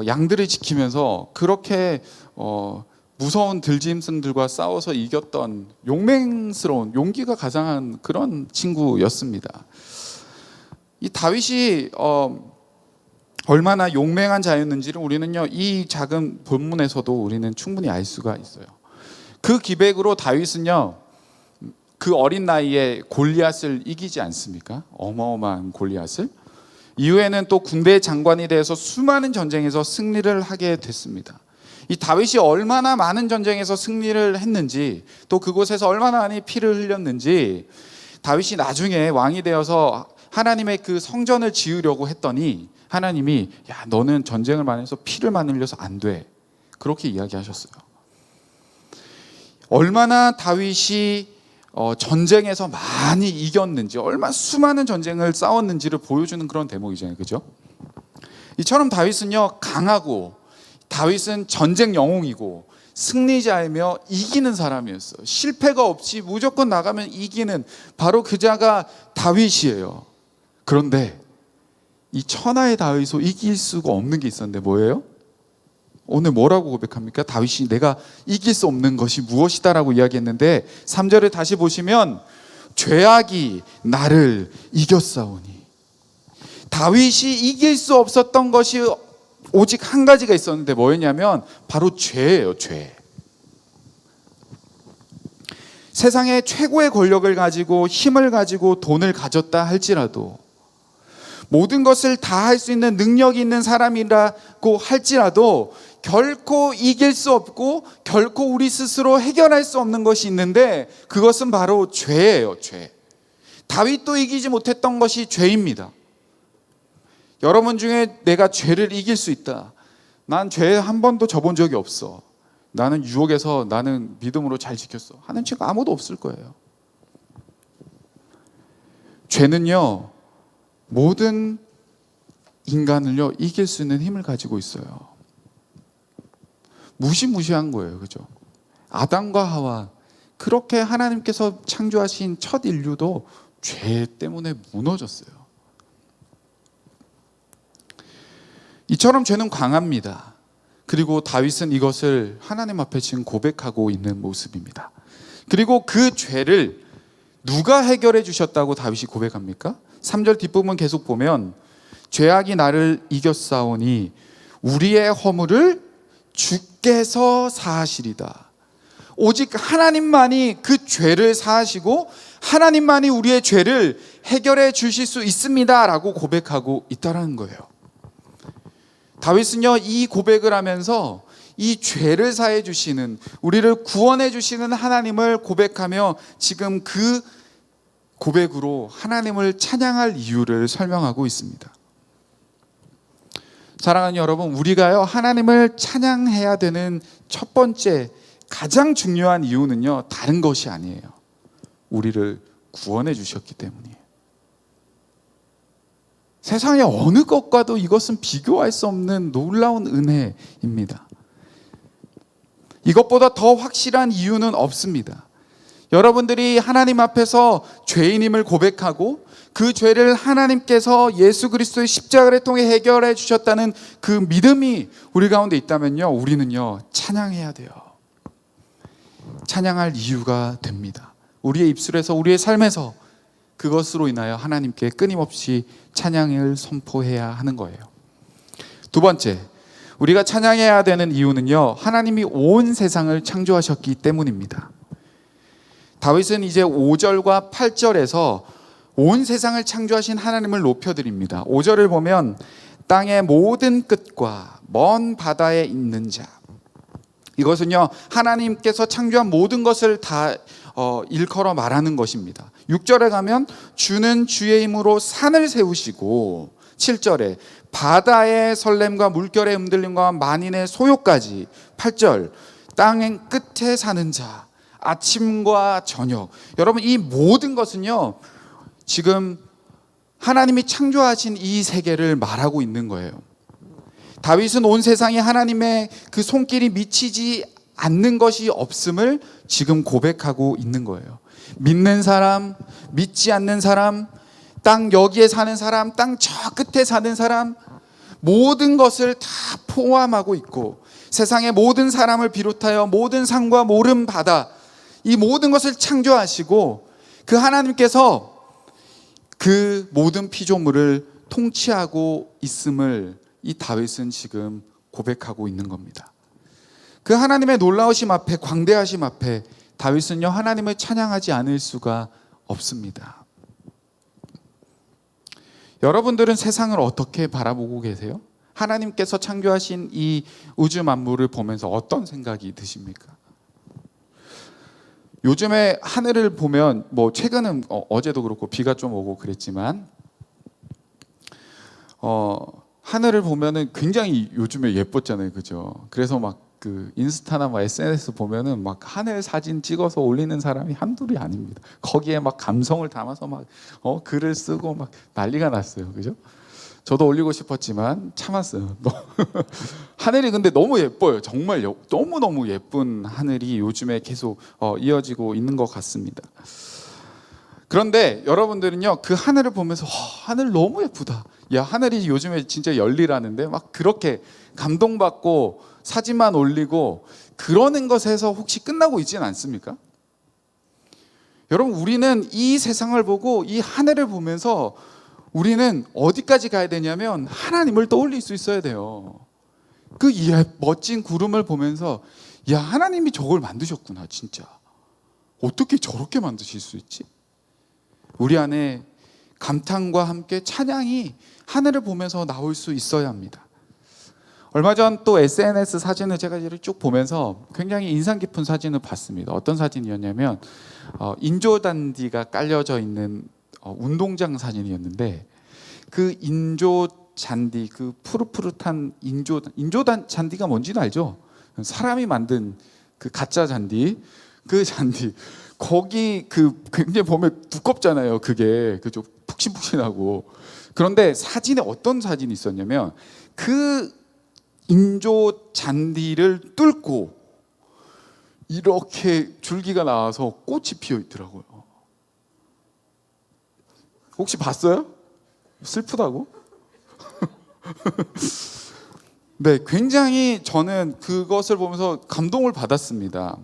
Speaker 5: 양들을 지키면서 그렇게 무서운 들짐승들과 싸워서 이겼던 용맹스러운, 용기가 가장한 그런 친구였습니다. 이 다윗이 얼마나 용맹한 자였는지를 우리는요, 이 작은 본문에서도 우리는 충분히 알 수가 있어요. 그 기백으로 다윗은요, 그 어린 나이에 골리앗을 이기지 않습니까? 어마어마한 골리앗을. 이후에는 또 군대 장관이 돼서 수많은 전쟁에서 승리를 하게 됐습니다. 이 다윗이 얼마나 많은 전쟁에서 승리를 했는지, 또 그곳에서 얼마나 많이 피를 흘렸는지, 다윗이 나중에 왕이 되어서 하나님의 그 성전을 지으려고 했더니 하나님이 너는 전쟁을 많이 해서 피를 많이 흘려서 안 돼, 그렇게 이야기하셨어요. 얼마나 다윗이 전쟁에서 많이 이겼는지, 얼마나 수많은 전쟁을 싸웠는지를 보여주는 그런 대목이잖아요. 그죠? 이처럼 다윗은요, 강하고, 다윗은 전쟁 영웅이고 승리자이며 이기는 사람이었어요. 실패가 없이 무조건 나가면 이기는 바로 그 자가 다윗이에요. 그런데 이 천하의 다윗을 이길 수가 없는 게 있었는데 뭐예요? 오늘 뭐라고 고백합니까? 다윗이 내가 이길 수 없는 것이 무엇이다라고 이야기했는데 3절을 다시 보시면 죄악이 나를 이겼사오니, 다윗이 이길 수 없었던 것이 오직 한 가지가 있었는데 뭐였냐면 바로 죄예요. 죄. 세상에 최고의 권력을 가지고 힘을 가지고 돈을 가졌다 할지라도, 모든 것을 다 할 수 있는 능력이 있는 사람이라고 할지라도 결코 이길 수 없고 결코 우리 스스로 해결할 수 없는 것이 있는데 그것은 바로 죄예요. 죄. 다윗도 이기지 못했던 것이 죄입니다. 여러분 중에 내가 죄를 이길 수 있다. 난 죄 한 번도 져본 적이 없어. 나는 유혹에서 나는 믿음으로 잘 지켰어. 하는 친구 아무도 없을 거예요. 죄는요, 모든 인간을요 이길 수 있는 힘을 가지고 있어요. 무시무시한 거예요, 그죠? 아담과 하와, 그렇게 하나님께서 창조하신 첫 인류도 죄 때문에 무너졌어요. 이처럼 죄는 강합니다. 그리고 다윗은 이것을 하나님 앞에 지금 고백하고 있는 모습입니다. 그리고 그 죄를 누가 해결해 주셨다고 다윗이 고백합니까? 3절 뒷부분 계속 보면 죄악이 나를 이겼사오니 우리의 허물을 주께서 사하시리다. 오직 하나님만이 그 죄를 사하시고 하나님만이 우리의 죄를 해결해 주실 수 있습니다 라고 고백하고 있다는 거예요. 다윗은요 이 고백을 하면서 이 죄를 사해 주시는, 우리를 구원해 주시는 하나님을 고백하며 지금 그 고백으로 하나님을 찬양할 이유를 설명하고 있습니다. 사랑하는 여러분, 우리가요 하나님을 찬양해야 되는 첫 번째 가장 중요한 이유는요 다른 것이 아니에요. 우리를 구원해 주셨기 때문이에요. 세상의 어느 것과도 이것은 비교할 수 없는 놀라운 은혜입니다. 이것보다 더 확실한 이유는 없습니다. 여러분들이 하나님 앞에서 죄인임을 고백하고 그 죄를 하나님께서 예수 그리스도의 십자가를 통해 해결해 주셨다는 그 믿음이 우리 가운데 있다면요, 우리는요 찬양해야 돼요. 찬양할 이유가 됩니다. 우리의 입술에서, 우리의 삶에서 그것으로 인하여 하나님께 끊임없이 찬양을 선포해야 하는 거예요. 두 번째, 우리가 찬양해야 되는 이유는요 하나님이 온 세상을 창조하셨기 때문입니다. 다윗은 이제 5절과 8절에서 온 세상을 창조하신 하나님을 높여드립니다. 5절을 보면 땅의 모든 끝과 먼 바다에 있는 자, 이것은요 하나님께서 창조한 모든 것을 다 일컬어 말하는 것입니다. 6절에 가면 주는 주의 힘으로 산을 세우시고, 7절에 바다의 설렘과 물결의 흔들림과 만인의 소요까지, 8절 땅의 끝에 사는 자, 아침과 저녁. 여러분 이 모든 것은요 지금 하나님이 창조하신 이 세계를 말하고 있는 거예요. 다윗은 온 세상에 하나님의 그 손길이 미치지 않는 것이 없음을 지금 고백하고 있는 거예요. 믿는 사람, 믿지 않는 사람, 땅 여기에 사는 사람, 땅 저 끝에 사는 사람, 모든 것을 다 포함하고 있고 세상의 모든 사람을 비롯하여 모든 산과 모든 바다, 이 모든 것을 창조하시고 그 하나님께서 그 모든 피조물을 통치하고 있음을 이 다윗은 지금 고백하고 있는 겁니다. 그 하나님의 놀라우심 앞에, 광대하심 앞에 다윗은요 하나님을 찬양하지 않을 수가 없습니다. 여러분들은 세상을 어떻게 바라보고 계세요? 하나님께서 창조하신 이 우주 만물을 보면서 어떤 생각이 드십니까? 요즘에 하늘을 보면 뭐 최근은 어제도 그렇고 비가 좀 오고 그랬지만 하늘을 보면은 굉장히 요즘에 예뻤잖아요, 그죠? 그래서 막 그 인스타나 막 SNS 보면은 막 하늘 사진 찍어서 올리는 사람이 한둘이 아닙니다. 거기에 막 감성을 담아서 막 글을 쓰고 막 난리가 났어요, 그죠? 저도 올리고 싶었지만 참았어요. 하늘이 근데 너무 예뻐요. 정말 너무너무 예쁜 하늘이 요즘에 계속 이어지고 있는 것 같습니다. 그런데 여러분들은요 그 하늘을 보면서 하늘 너무 예쁘다, 야 하늘이 요즘에 진짜 열리라는데 막 그렇게 감동받고 사진만 올리고 그러는 것에서 혹시 끝나고 있지는 않습니까? 여러분 우리는 이 세상을 보고 이 하늘을 보면서 우리는 어디까지 가야 되냐면 하나님을 떠올릴 수 있어야 돼요. 그 멋진 구름을 보면서 야 하나님이 저걸 만드셨구나, 진짜 어떻게 저렇게 만드실 수 있지? 우리 안에 감탄과 함께 찬양이 하늘을 보면서 나올 수 있어야 합니다. 얼마 전 또 SNS 사진을 제가 이렇게 쭉 보면서 굉장히 인상 깊은 사진을 봤습니다. 어떤 사진이었냐면 인조잔디가 깔려져 있는 운동장 사진이었는데, 그 인조잔디, 그 푸릇푸릇한 인조잔디가 뭔지는 알죠? 사람이 만든 그 가짜 잔디, 그 잔디 거기 그 굉장히 보면 두껍잖아요. 그게 좀 푹신푹신하고. 그런데 사진에 어떤 사진이 있었냐면 그 인조 잔디를 뚫고 이렇게 줄기가 나와서 꽃이 피어 있더라고요. 혹시 봤어요? 슬프다고? 네, 굉장히 저는 그것을 보면서 감동을 받았습니다.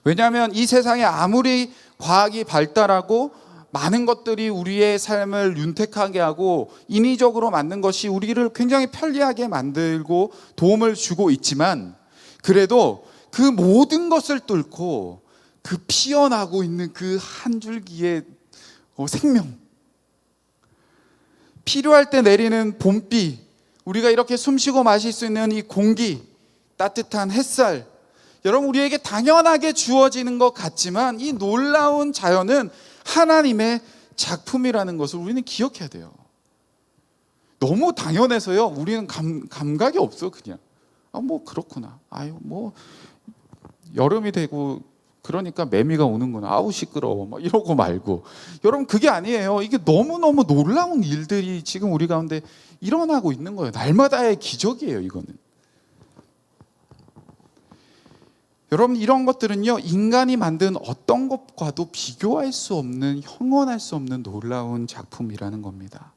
Speaker 5: 왜냐하면 이 세상에 아무리 과학이 발달하고 많은 것들이 우리의 삶을 윤택하게 하고 인위적으로 만든 것이 우리를 굉장히 편리하게 만들고 도움을 주고 있지만, 그래도 그 모든 것을 뚫고 그 피어나고 있는 그 한 줄기의 생명, 필요할 때 내리는 봄비, 우리가 이렇게 숨쉬고 마실 수 있는 이 공기, 따뜻한 햇살, 여러분 우리에게 당연하게 주어지는 것 같지만 이 놀라운 자연은 하나님의 작품이라는 것을 우리는 기억해야 돼요. 너무 당연해서요 우리는 감각이 없어. 그냥 뭐 그렇구나, 뭐 여름이 되고 그러니까 매미가 오는구나, 아우 시끄러워, 막 이러고 말고. 여러분 그게 아니에요. 이게 너무너무 놀라운 일들이 지금 우리 가운데 일어나고 있는 거예요. 날마다의 기적이에요 이거는. 여러분 이런 것들은요 인간이 만든 어떤 것과도 비교할 수 없는, 형언할 수 없는 놀라운 작품이라는 겁니다.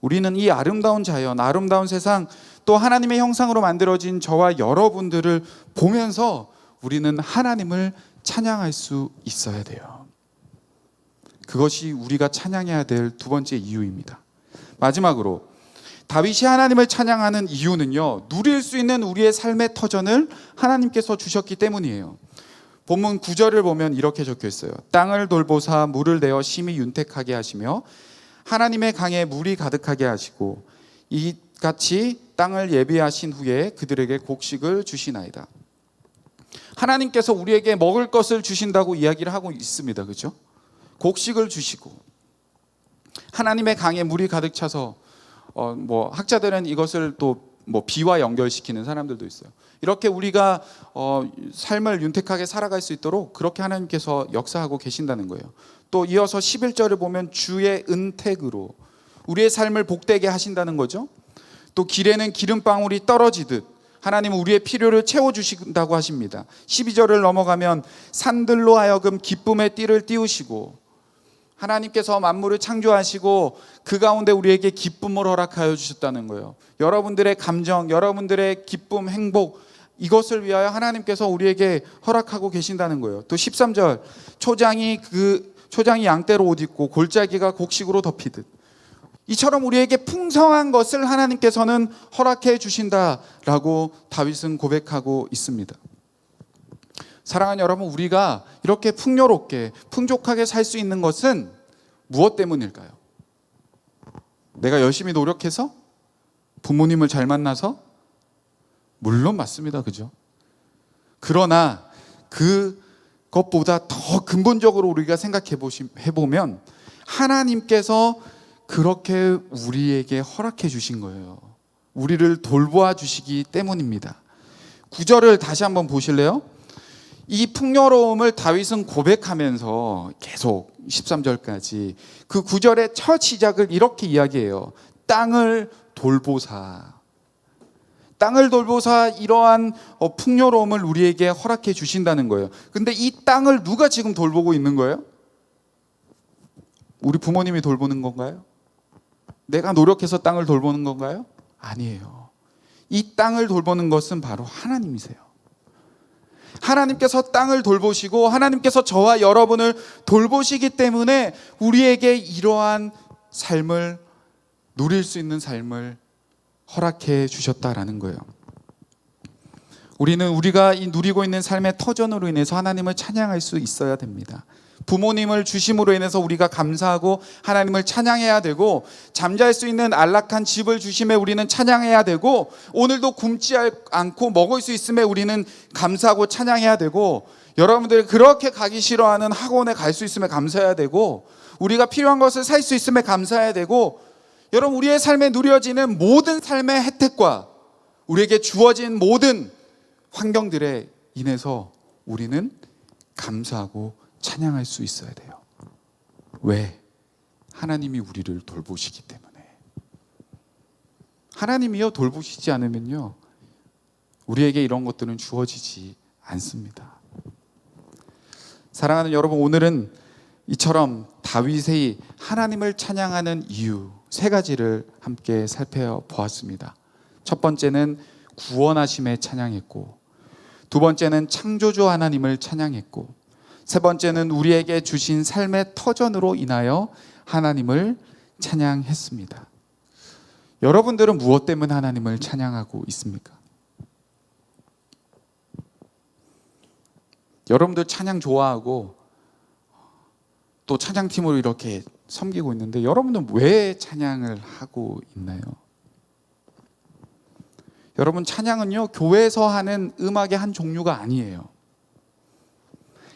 Speaker 5: 우리는 이 아름다운 자연, 아름다운 세상, 또 하나님의 형상으로 만들어진 저와 여러분들을 보면서 우리는 하나님을 찬양할 수 있어야 돼요. 그것이 우리가 찬양해야 될 두 번째 이유입니다. 마지막으로 다윗이 하나님을 찬양하는 이유는요, 누릴 수 있는 우리의 삶의 터전을 하나님께서 주셨기 때문이에요. 본문 9절을 보면 이렇게 적혀 있어요. 땅을 돌보사 물을 내어 심히 윤택하게 하시며 하나님의 강에 물이 가득하게 하시고 이같이 땅을 예비하신 후에 그들에게 곡식을 주시나이다. 하나님께서 우리에게 먹을 것을 주신다고 이야기를 하고 있습니다. 그렇죠? 곡식을 주시고 하나님의 강에 물이 가득 차서 학자들은 이것을 또 비와 연결시키는 사람들도 있어요. 이렇게 우리가 삶을 윤택하게 살아갈 수 있도록 그렇게 하나님께서 역사하고 계신다는 거예요. 또 이어서 11절을 보면 주의 은택으로 우리의 삶을 복되게 하신다는 거죠. 또 길에는 기름방울이 떨어지듯 하나님은 우리의 필요를 채워주신다고 하십니다. 12절을 넘어가면 산들로 하여금 기쁨의 띠를 띄우시고 하나님께서 만물을 창조하시고 그 가운데 우리에게 기쁨을 허락하여 주셨다는 거예요. 여러분들의 감정, 여러분들의 기쁨, 행복, 이것을 위하여 하나님께서 우리에게 허락하고 계신다는 거예요. 또 13절, 초장이 양떼로 옷 입고 골짜기가 곡식으로 덮이듯, 이처럼 우리에게 풍성한 것을 하나님께서는 허락해 주신다라고 다윗은 고백하고 있습니다. 사랑하는 여러분, 우리가 이렇게 풍요롭게 풍족하게 살 수 있는 것은 무엇 때문일까요? 내가 열심히 노력해서? 부모님을 잘 만나서? 물론 맞습니다. 그죠? 그러나 그것보다 더 근본적으로 우리가 생각해보면 하나님께서 그렇게 우리에게 허락해 주신 거예요. 우리를 돌보아 주시기 때문입니다. 9절을 다시 한번 보실래요? 이 풍요로움을 다윗은 고백하면서 계속 13절까지 그 9절의 첫 시작을 이렇게 이야기해요. 땅을 돌보사 이러한 풍요로움을 우리에게 허락해 주신다는 거예요. 근데 이 땅을 누가 지금 돌보고 있는 거예요? 우리 부모님이 돌보는 건가요? 내가 노력해서 땅을 돌보는 건가요? 아니에요. 이 땅을 돌보는 것은 바로 하나님이세요. 하나님께서 땅을 돌보시고 하나님께서 저와 여러분을 돌보시기 때문에 우리에게 이러한 삶을 누릴 수 있는 삶을 허락해 주셨다라는 거예요. 우리는 우리가 누리고 있는 삶의 터전으로 인해서 하나님을 찬양할 수 있어야 됩니다. 부모님을 주심으로 인해서 우리가 감사하고 하나님을 찬양해야 되고, 잠잘 수 있는 안락한 집을 주심에 우리는 찬양해야 되고, 오늘도 굶지 않고 먹을 수 있음에 우리는 감사하고 찬양해야 되고, 여러분들이 그렇게 가기 싫어하는 학원에 갈 수 있음에 감사해야 되고, 우리가 필요한 것을 살 수 있음에 감사해야 되고, 여러분 우리의 삶에 누려지는 모든 삶의 혜택과 우리에게 주어진 모든 환경들에 인해서 우리는 감사하고 찬양할 수 있어야 돼요. 왜? 하나님이 우리를 돌보시기 때문에. 하나님이요 돌보시지 않으면요 우리에게 이런 것들은 주어지지 않습니다. 사랑하는 여러분, 오늘은 이처럼 다윗이 하나님을 찬양하는 이유 3가지를 함께 살펴보았습니다. 첫 번째는 구원하심에 찬양했고, 두 번째는 창조주 하나님을 찬양했고, 세 번째는 우리에게 주신 삶의 터전으로 인하여 하나님을 찬양했습니다. 여러분들은 무엇 때문에 하나님을 찬양하고 있습니까? 여러분들 찬양 좋아하고 또 찬양팀으로 이렇게 섬기고 있는데, 여러분은 왜 찬양을 하고 있나요? 여러분, 찬양은요 교회에서 하는 음악의 한 종류가 아니에요.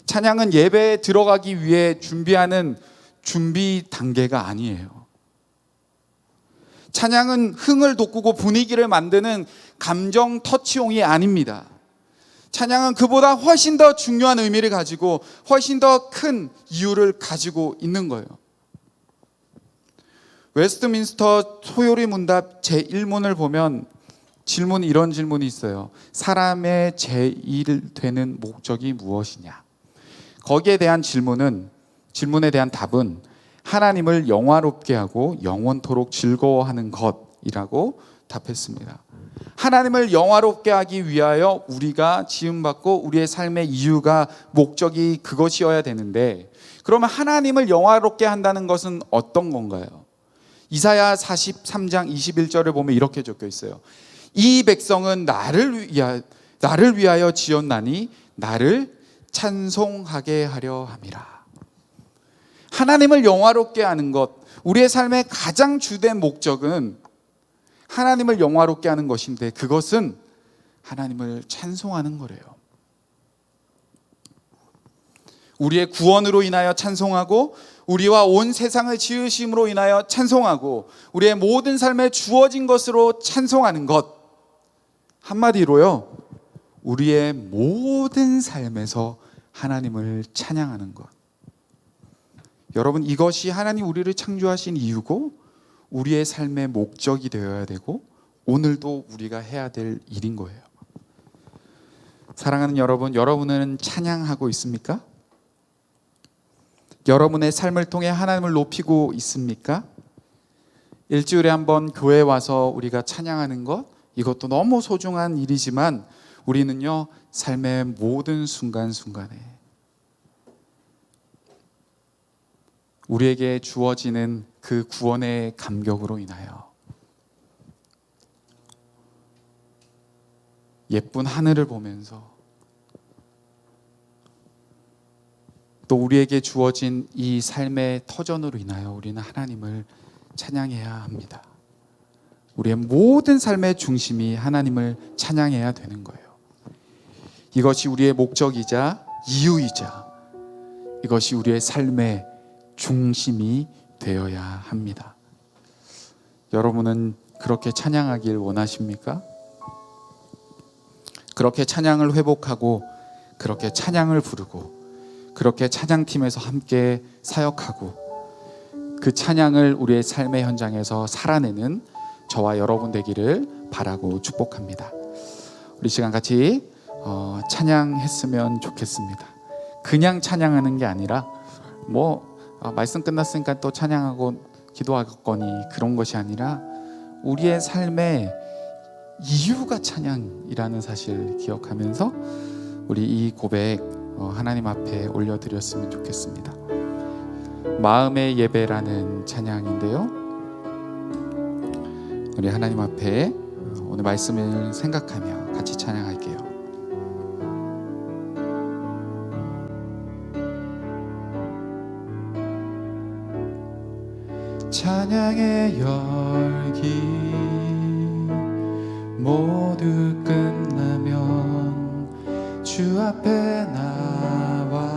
Speaker 5: 찬양은 예배에 들어가기 위해 준비하는 준비 단계가 아니에요. 찬양은 흥을 돋구고 분위기를 만드는 감정 터치용이 아닙니다. 찬양은 그보다 훨씬 더 중요한 의미를 가지고 훨씬 더 큰 이유를 가지고 있는 거예요. 웨스트민스터 소요리 문답 제1문을 보면 이런 질문이 있어요. 사람의 제1 되는 목적이 무엇이냐? 거기에 대한 질문에 대한 답은 하나님을 영화롭게 하고 영원토록 즐거워하는 것이라고 답했습니다. 하나님을 영화롭게 하기 위하여 우리가 지음받고 우리의 삶의 이유가 목적이 그것이어야 되는데, 그러면 하나님을 영화롭게 한다는 것은 어떤 건가요? 이사야 43장 21절을 보면 이렇게 적혀 있어요. 이 백성은 나를 위하여 지었나니 나를 찬송하게 하려 함이라. 하나님을 영화롭게 하는 것, 우리의 삶의 가장 주된 목적은 하나님을 영화롭게 하는 것인데, 그것은 하나님을 찬송하는 거래요. 우리의 구원으로 인하여 찬송하고, 우리와 온 세상을 지으심으로 인하여 찬송하고, 우리의 모든 삶에 주어진 것으로 찬송하는 것, 한마디로요 우리의 모든 삶에서 하나님을 찬양하는 것. 여러분, 이것이 하나님 우리를 창조하신 이유고 우리의 삶의 목적이 되어야 되고 오늘도 우리가 해야 될 일인 거예요. 사랑하는 여러분, 여러분은 찬양하고 있습니까? 여러분의 삶을 통해 하나님을 높이고 있습니까? 일주일에 한 번 교회에 와서 우리가 찬양하는 것, 이것도 너무 소중한 일이지만 우리는요 삶의 모든 순간순간에 우리에게 주어지는 그 구원의 감격으로 인하여 예쁜 하늘을 보면서 또 우리에게 주어진 이 삶의 터전으로 인하여 우리는 하나님을 찬양해야 합니다. 우리의 모든 삶의 중심이 하나님을 찬양해야 되는 거예요. 이것이 우리의 목적이자 이유이자 이것이 우리의 삶의 중심이 되어야 합니다. 여러분은 그렇게 찬양하길 원하십니까? 그렇게 찬양을 회복하고 그렇게 찬양을 부르고 그렇게 찬양팀에서 함께 사역하고 그 찬양을 우리의 삶의 현장에서 살아내는 저와 여러분 되기를 바라고 축복합니다. 우리 시간 같이 찬양했으면 좋겠습니다. 그냥 찬양하는 게 아니라 말씀 끝났으니까 또 찬양하고 기도하거니 그런 것이 아니라 우리의 삶의 이유가 찬양이라는 사실을 기억하면서 우리 이 고백 하나님 앞에 올려드렸으면 좋겠습니다. 마음의 예배라는 찬양인데요, 우리 하나님 앞에 오늘 말씀을 생각하며 같이 찬양할게요. 찬양의 열기 모두 끝나면 주 앞에 나와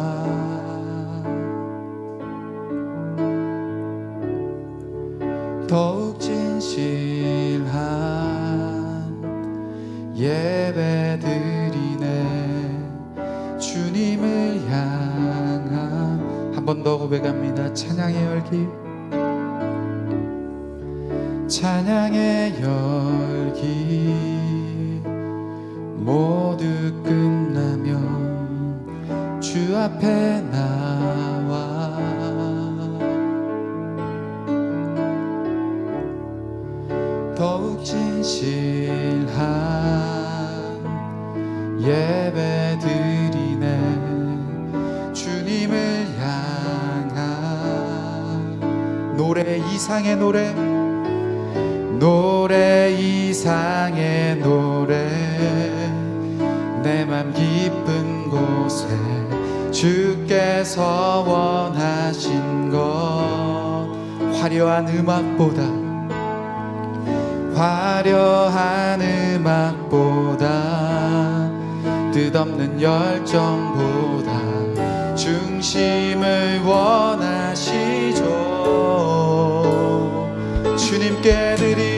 Speaker 5: 더욱 진실한 예배 드리네 주님을 향한 한 번 더 고백합니다. 찬양의 열기 찬양의 열기 모두 끝나면 주 앞에 나와 더욱 진실한 예배 드리네 주님을 향한 노래 이상의 노래 이상의 노래 내 맘 깊은 곳에 주께서 원하신 것 화려한 음악보다 뜻없는 열정보다 중심을 원하시죠. 주님께 드릴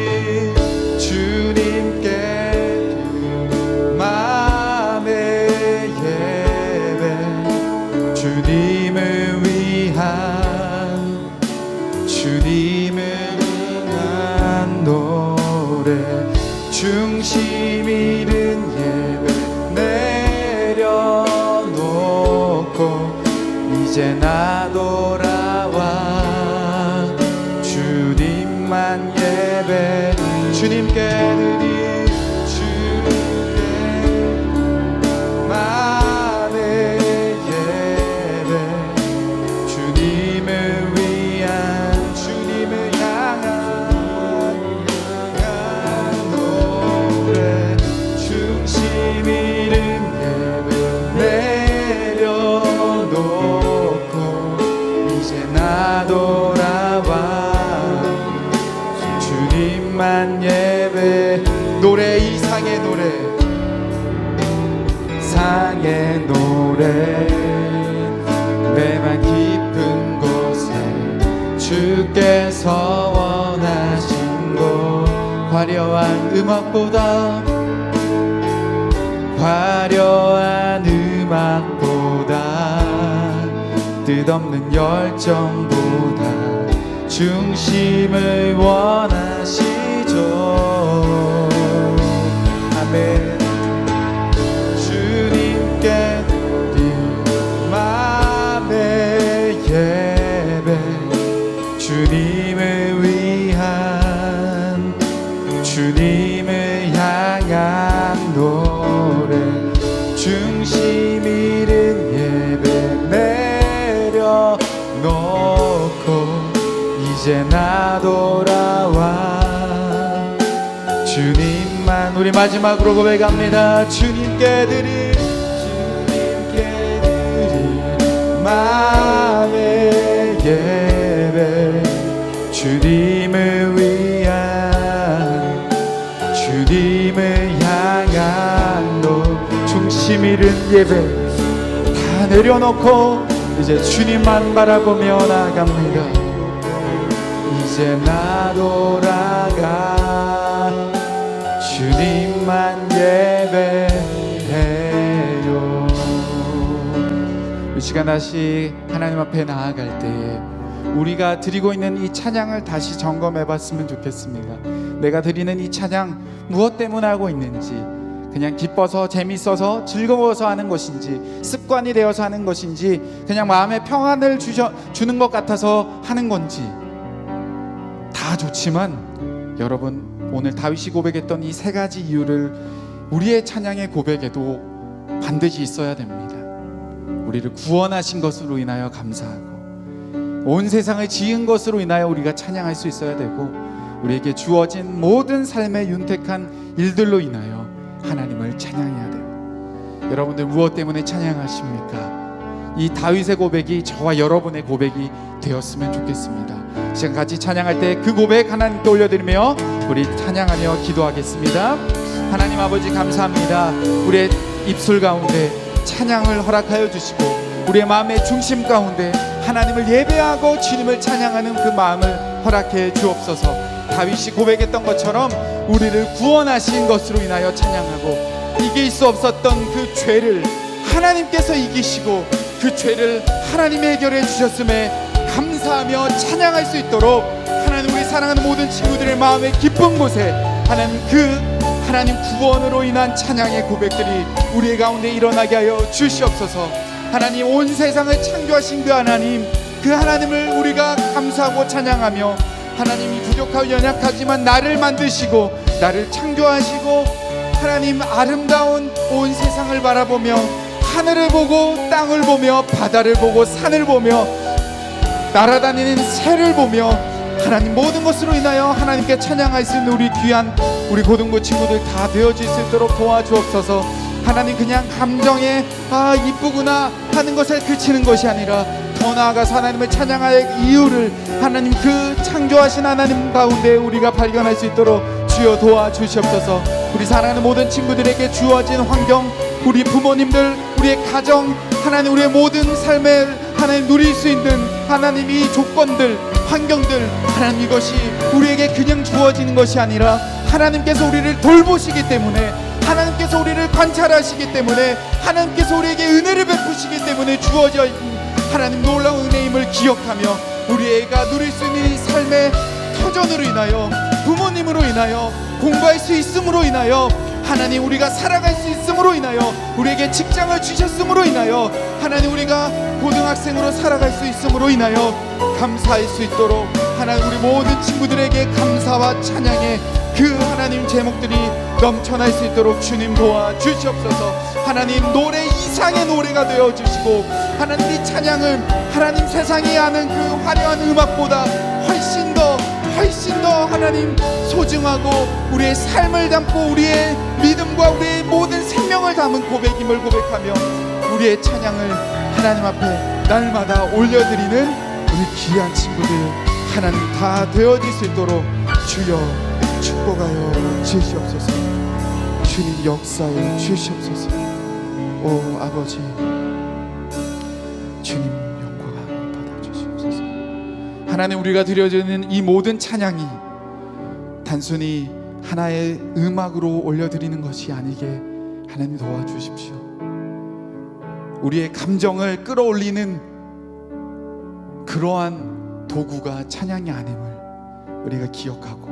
Speaker 5: 마음의 예배 주님을 위한 노래 중심 잃은 예배 내려놓고 이제 나 돌아와 주님만 예배 주님께 드릴 마음의 예배 주님을 위한 주님을 향한 노래 중심 잃은 예배 내려놓고 이제 나 돌아와 주님만 예배 노래 이상의 노래 내 맘 깊은 곳에 주께서 원하신 것 화려한 음악보다 뜻없는 열정보다 중심을 원하시죠. 아멘. 주님께 드릴 마음의 예배 주님을 위한 주님을 향한 노래 중심 잃은 예배 내려놓고 이제 나 돌아와 주님만 우리 마지막으로 고백합니다. 주님께 드릴 마음의 예배 주님을 위한 주님을 향한 너 중심 잃은 예배 다 내려놓고 이제 주님만 바라보며 나갑니다. 이제 나 돌아가 주님만 예배해요. 이 시간 다시 하나님 앞에 나아갈 때에 우리가 드리고 있는 이 찬양을 다시 점검해 봤으면 좋겠습니다. 내가 드리는 이 찬양 무엇 때문에 하고 있는지, 그냥 기뻐서 재밌어서 즐거워서 하는 것인지, 습관이 되어서 하는 것인지, 그냥 마음에 평안을 주는 것 같아서 하는 건지 다 좋지만 여러분 오늘 다윗이 고백했던 이 세 가지 이유를 우리의 찬양의 고백에도 반드시 있어야 됩니다. 우리를 구원하신 것으로 인하여 감사하고 온 세상을 지은 것으로 인하여 우리가 찬양할 수 있어야 되고 우리에게 주어진 모든 삶의 윤택한 일들로 인하여 하나님을 찬양해야 돼요. 여러분들 무엇 때문에 찬양하십니까? 이 다윗의 고백이 저와 여러분의 고백이 되었으면 좋겠습니다. 시간 같이 찬양할 때 그 고백 하나님께 올려드리며 우리 찬양하며 기도하겠습니다. 하나님 아버지 감사합니다. 우리의 입술 가운데 찬양을 허락하여 주시고 우리의 마음의 중심 가운데 하나님을 예배하고 주님을 찬양하는 그 마음을 허락해 주옵소서. 다윗이 고백했던 것처럼 우리를 구원하신 것으로 인하여 찬양하고 이길 수 없었던 그 죄를 하나님께서 이기시고 그 죄를 하나님이 해결해 주셨음에 감사하며 찬양할 수 있도록 하나님 우리 사랑하는 모든 친구들의 마음의 깊은 곳에 하나님 구원으로 인한 찬양의 고백들이 우리 가운데 일어나게 하여 주시옵소서. 하나님 온 세상을 창조하신 그 하나님을 우리가 감사하고 찬양하며 하나님이 부족하고 연약하지만 나를 만드시고 나를 창조하시고 하나님 아름다운 온 세상을 바라보며 하늘을 보고 땅을 보며 바다를 보고 산을 보며 날아다니는 새를 보며 하나님 모든 것으로 인하여 하나님께 찬양할 수 있는 우리 귀한 우리 고등부 친구들 다 되어질 수 있도록 도와주옵소서. 하나님 그냥 감정에 이쁘구나 하는 것에 그치는 것이 아니라 더 나아가서 하나님을 찬양할 이유를 하나님 그 창조하신 하나님 가운데 우리가 발견할 수 있도록 주여 도와주시옵소서. 우리 사랑하는 모든 친구들에게 주어진 환경, 우리 부모님들, 우리의 가정, 하나님 우리의 모든 삶에 하나님 누릴 수 있는 하나님 이 조건들, 환경들, 하나님 이것이 우리에게 그냥 주어지는 것이 아니라 하나님께서 우리를 돌보시기 때문에, 하나님께서 우리를 관찰하시기 때문에, 하나님께서 우리에게 은혜를 베푸시기 때문에 주어져 있는 하나님 놀라운 은혜임을 기억하며 우리 애가 누릴 수 있는 이 삶의 터전으로 인하여, 부모님으로 인하여, 공부할 수 있음으로 인하여, 하나님 우리가 살아갈 수 있음으로 인하여, 우리에게 직장을 주셨음으로 인하여, 하나님 우리가 고등학생으로 살아갈 수 있음으로 인하여 감사할 수 있도록 하나님 우리 모든 친구들에게 감사와 찬양의 그 하나님 제목들이 넘쳐날 수 있도록 주님 도와주시옵소서. 하나님 노래 이상의 노래가 되어주시고 하나님 이 찬양을 하나님 세상이 아는 그 화려한 음악보다 훨씬 더 하나님 소중하고 우리의 삶을 담고 우리의 믿음과 우리의 모든 생명을 담은 고백임을 고백하며 우리의 찬양을 하나님 앞에 날마다 올려드리는 우리 귀한 친구들 하나님 다 되어질 수 있도록 주여 축복하여 주시옵소서. 주님 역사에 주시옵소서. 오 아버지 주님 영광 받아주시옵소서. 하나님 우리가 드려지는 이 모든 찬양이 단순히 하나의 음악으로 올려드리는 것이 아니게 하나님 도와주십시오. 우리의 감정을 끌어올리는 그러한 도구가 찬양이 아님을 우리가 기억하고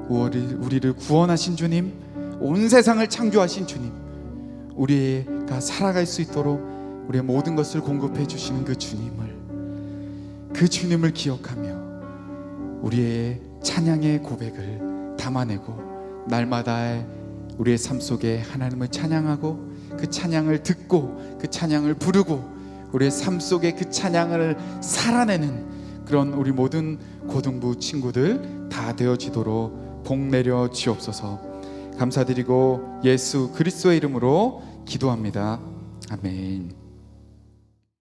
Speaker 5: 우리를 구원하신 주님, 온 세상을 창조하신 주님, 우리가 살아갈 수 있도록 우리의 모든 것을 공급해 주시는 그 주님을 기억하며 우리의 찬양의 고백을 담아내고 날마다 우리의 삶 속에 하나님을 찬양하고 그 찬양을 듣고 그 찬양을 부르고 우리의 삶 속에 그 찬양을 살아내는 그런 우리 모든 고등부 친구들 다 되어지도록 복 내려 주옵소서. 감사드리고 예수 그리스도의 이름으로 기도합니다. 아멘.